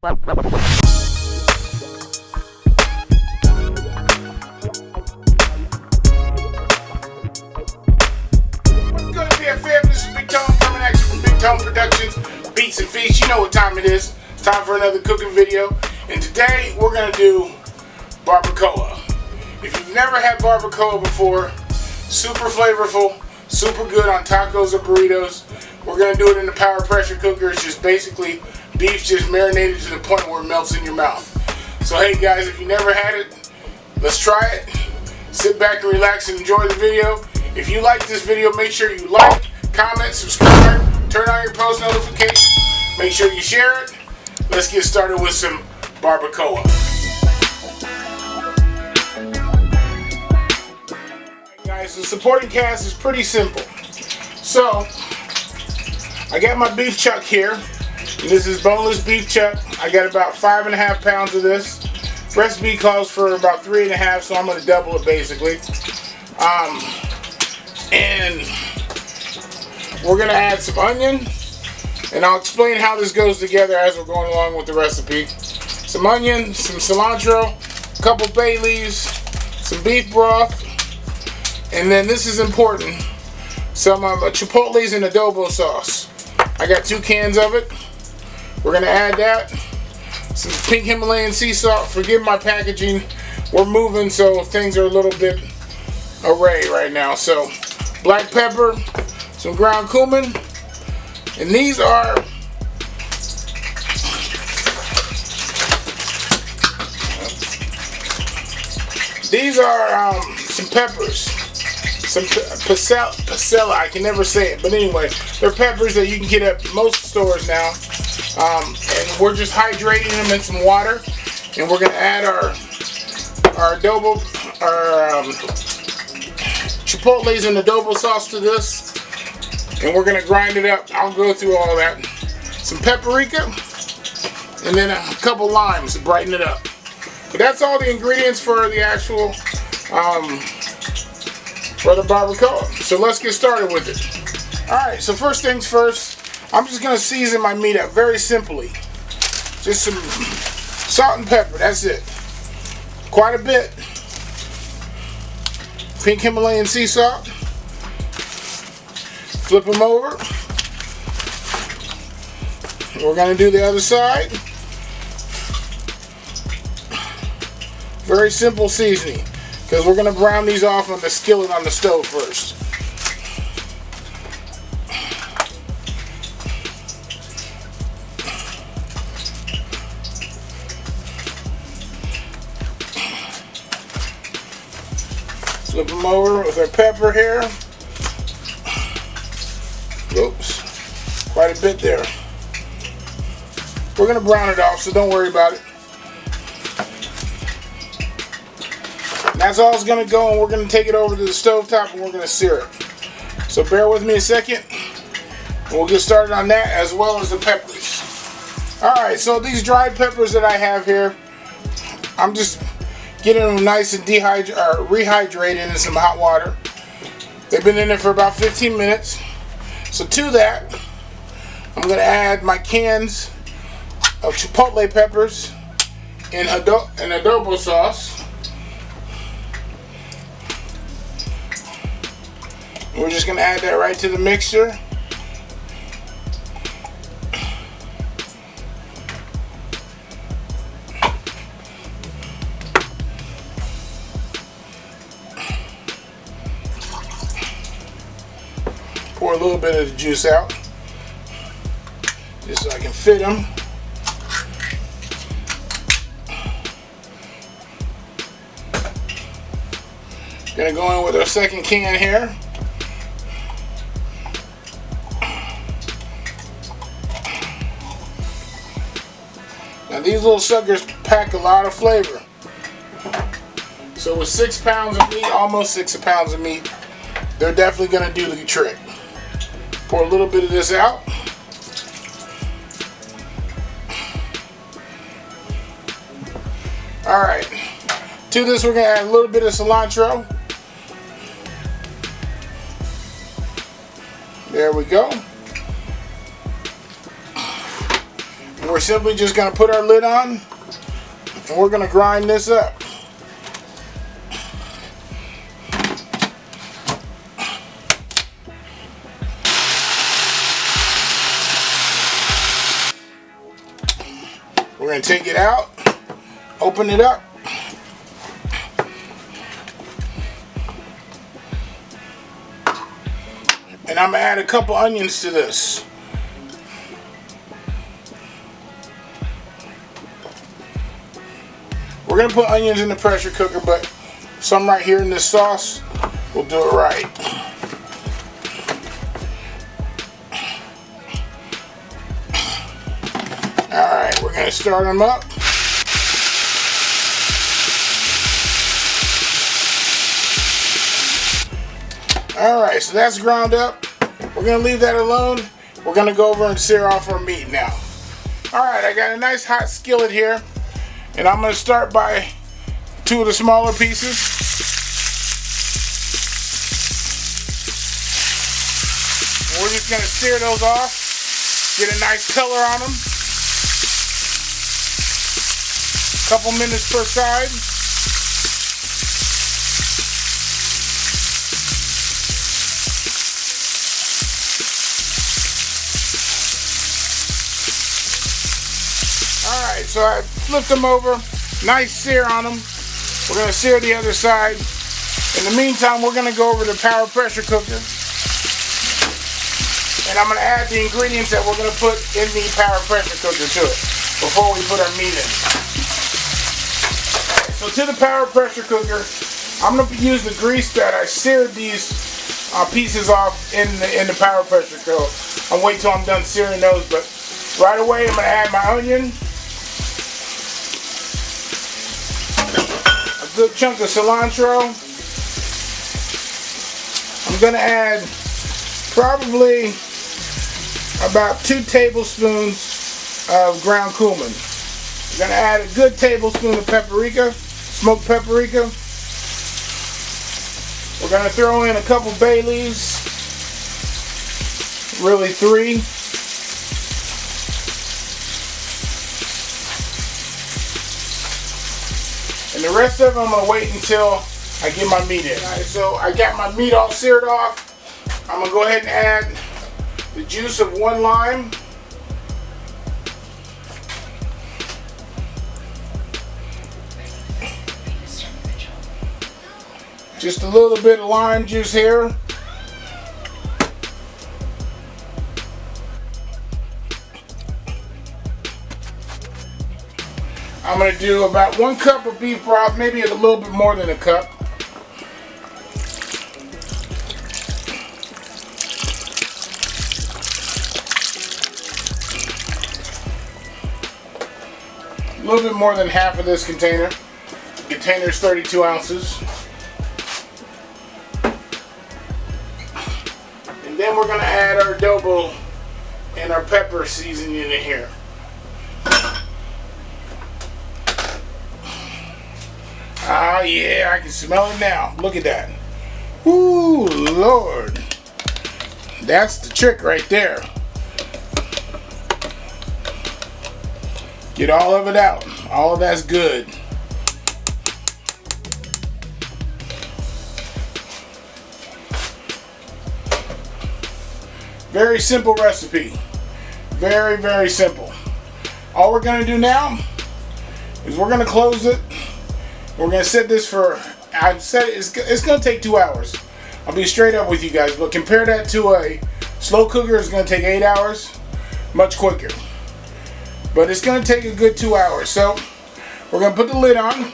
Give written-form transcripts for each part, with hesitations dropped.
BFM, this is Bigtone coming at you from Bigtone Productions, Beats and Feasts. You know what time it is. It's time for another cooking video. And today we're going to do barbacoa. If you've never had barbacoa before, super flavorful, super good on tacos or burritos. We're going to do it in the power pressure cooker. It's just basically beef just marinated to the point where it melts in your mouth. So hey guys, if you never had it, let's try it. Sit back and relax and enjoy the video. If you like this video, make sure you like, comment, subscribe, turn on your post notifications, make sure you share it. Let's get started with some barbacoa. Right, guys, the supporting cast is pretty simple. So, I got my beef chuck here. And this is boneless beef chuck. I got about 5.5 pounds of this. Recipe calls for about 3.5, so I'm going to double it basically. And we're going to add some onion, and I'll explain how this goes together as we're going along with the recipe. Some onion, some cilantro, a couple bay leaves, some beef broth, and then this is important, some chipotles and adobo sauce. I got 2 cans of it. We're going to add that. Some pink Himalayan sea salt. Forgive my packaging. We're moving, so things are a little bit array right now. So, black pepper, some ground cumin, and these are some peppers, some pasella. I can never say it, but anyway, they're peppers that you can get at most stores now. And we're just hydrating them in some water, and we're gonna add our adobo, chipotles and adobo sauce to this, and we're gonna grind it up. I'll go through all that. Some paprika, and then a couple limes to brighten it up. But that's all the ingredients for the actual for the barbacoa. So let's get started with it. All right. So first things first, I'm just gonna season my meat up very simply. Just some salt and pepper. That's it. Quite a bit. Pink Himalayan sea salt. Flip them over. We're going to do the other side. Very simple seasoning, because we're going to brown these off on the skillet on the stove first. Flip them over with our pepper here. Oops, quite a bit there. We're going to brown it off, so don't worry about it. And that's all it's going to go, and we're going to take it over to the stovetop and we're going to sear it. So bear with me a second, and we'll get started on that as well as the peppers. Alright, so these dried peppers that I have here, I'm just getting them nice and rehydrated in some hot water. They've been in there for about 15 minutes. So to that, I'm going to add my cans of chipotle peppers and adobo sauce. We're just going to add that right to the mixture. Pour a little bit of the juice out, just so I can fit them. Gonna go in with our second can here. Now these little suckers pack a lot of flavor. So with 6 pounds of meat, almost 6 pounds of meat, they're definitely gonna do the trick. Pour a little bit of this out. Alright, to this we're going to add a little bit of cilantro. There we go. we're simply just going to put our lid on and we're going to grind this up. We're going to take it out, open it up, and I'm going to add a couple onions to this. We're going to put onions in the pressure cooker, but some right here in this sauce will do it right. Alright, we're going to start them up. Alright, so that's ground up. We're going to leave that alone. We're going to go over and sear off our meat now. Alright, I got a nice hot skillet here. And I'm going to start by 2 of the smaller pieces. And we're just going to sear those off. Get a nice color on them. Couple minutes per side. Alright, so I flipped them over. Nice sear on them. We're going to sear the other side. In the meantime, we're going to go over the power pressure cooker. And I'm going to add the ingredients that we're going to put in the power pressure cooker to it before we put our meat in. So to the power pressure cooker, I'm going to use the grease that I seared these pieces off in the power pressure cooker. I'll wait till I'm done searing those, but right away I'm going to add my onion, a good chunk of cilantro. I'm going to add probably about 2 tablespoons of ground cumin. I'm going to add a good tablespoon of paprika, smoked paprika. We're going to throw in a couple bay leaves, really 3. And the rest of them I'm going to wait until I get my meat in. Alright, so I got my meat all seared off. I'm going to go ahead and add the juice of 1 lime. Just a little bit of lime juice here. I'm going to do about 1 cup of beef broth, maybe a little bit more than a cup. A little bit more than half of this container. The container is 32 ounces. And then we're going to add our adobo and our pepper seasoning in here. Ah, yeah, I can smell it now. Look at that. Ooh, Lord. That's the trick right there. Get all of it out. All of that's good. Very simple recipe. Very, very simple. All we're going to do now is we're going to close it. We're going to set this for, I said it's going to take 2 hours. I'll be straight up with you guys, but compare that to a slow cooker. It's going to take 8 hours. Much quicker. But it's going to take a good 2 hours. So we're going to put the lid on.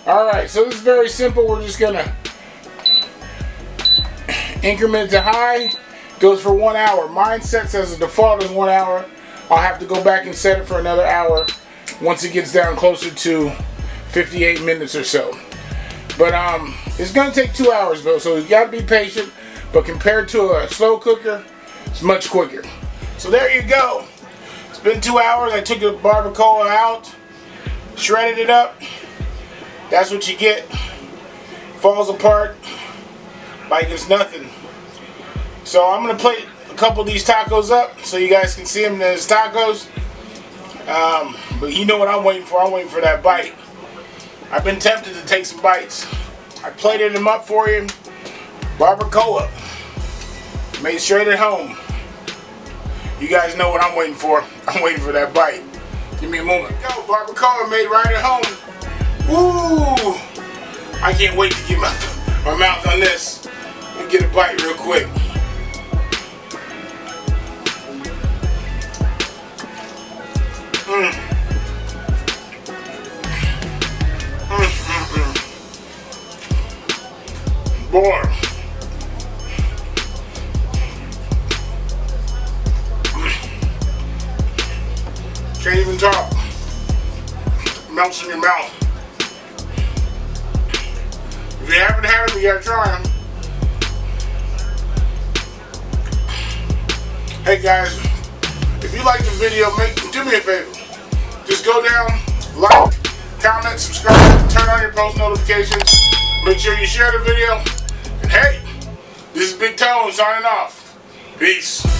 Alright, so this is very simple. We're just going to increment to high. Goes for 1 hour. Mine sets as a default as 1 hour. I'll have to go back and set it for another hour once it gets down closer to 58 minutes or so. But it's going to take 2 hours though, so you got to be patient. But compared to a slow cooker, it's much quicker. So there you go. It's been 2 hours. I took the barbacoa out, shredded it up. That's what you get. Falls apart like it's nothing. So I'm gonna plate a couple of these tacos up so you guys can see them as tacos. But you know what I'm waiting for? I'm waiting for that bite. I've been tempted to take some bites. I plated them up for you. Barbacoa. Made straight at home. You guys know what I'm waiting for. I'm waiting for that bite. Give me a moment. Go, barbacoa made right at home. Ooh! I can't wait to get my mouth on this and get a bite real quick. Boy. Can't even talk. Melts in your mouth. If you haven't had them, you gotta try them. Hey guys, if you like the video, do me a favor. Just go down, like, comment, subscribe, turn on your post notifications. Make sure you share the video. And hey, this is Bigtone signing off. Peace.